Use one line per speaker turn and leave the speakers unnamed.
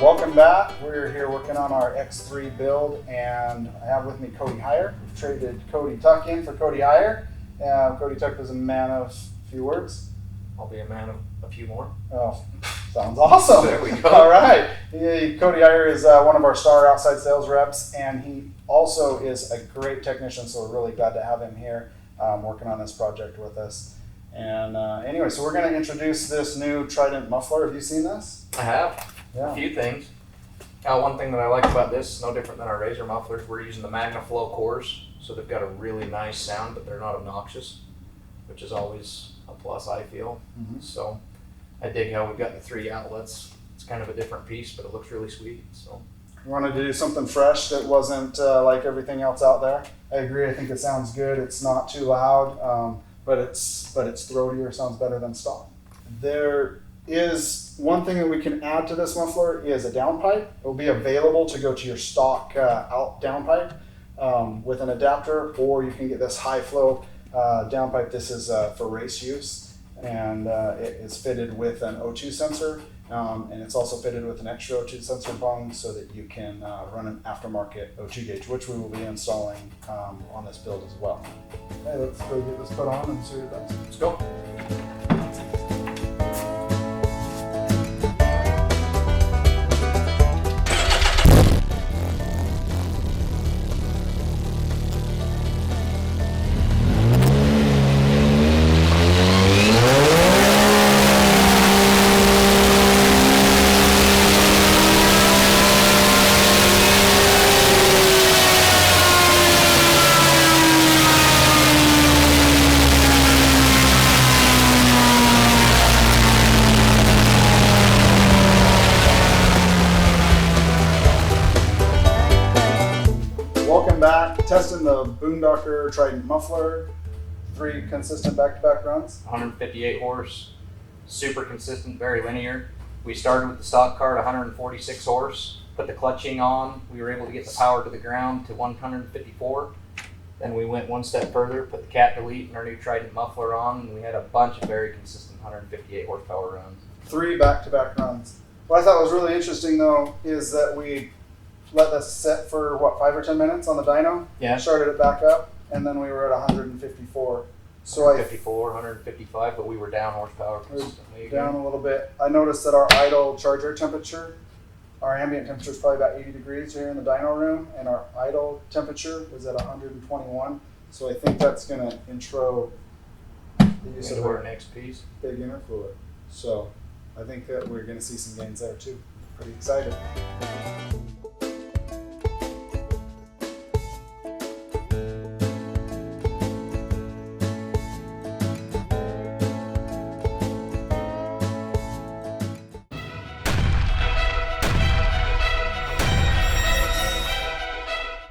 Welcome back. We're here working on our X3 build, and I have with me Cody Heyer. We've traded Cody Tuck in for Cody Heyer. Cody Tuck is a man of few words.
I'll be a man of a few more.
Oh, sounds awesome.
There we go.
All right. Cody Heyer is one of our star outside sales reps, and he also is a great technician, so we're really glad to have him here working on this project with us. And anyway, so we're going to introduce this new Trident Muffler. Have you seen this?
I have.
Yeah.
A few things. One thing that I like about this, no different than our razor mufflers, we're using the Magnaflow cores, so they've got a really nice sound, but they're not obnoxious, which is always a plus, I feel.
Mm-hmm.
So I dig how we've got the 3 outlets. It's kind of a different piece, but it looks really sweet. So
We wanted to do something fresh that wasn't like everything else out there. I agree. I think it sounds good. It's not too loud, but it's throatier. Sounds better than stock. There is one thing that we can add to this muffler is a downpipe. It will be available to go to your stock out downpipe with an adapter, or you can get this high flow downpipe. This is for race use, and it is fitted with an O2 sensor, and it's also fitted with an extra O2 sensor bung so that you can run an aftermarket O2 gauge, which we will be installing on this build as well. Okay, let's go get this put on and see what it does.
let's go.
Welcome back. Testing the BoonDocker Trident Muffler. 3 consistent back-to-back runs.
158 horse, super consistent, very linear. We started with the stock car at 146 horse, put the clutching on. We were able to get the power to the ground to 154. Then we went one step further, put the cat delete and our new Trident muffler on, and we had a bunch of very consistent 158 horsepower runs.
3 back-to-back runs. What I thought was really interesting though is that we let this sit for what, 5 or 10 minutes on the dyno.
Yeah.
Started it back up, and then we were at 154. So
154, 155, but we were down horsepower consistently.
down a little bit. I noticed that our idle charger temperature, our ambient temperature is probably about 80 degrees here in the dyno room, and our idle temperature was at 121. So I think that's going to intro the use of
Into our
our
next piece.
big intercooler. So I think that we're going to see some gains there too. Pretty excited.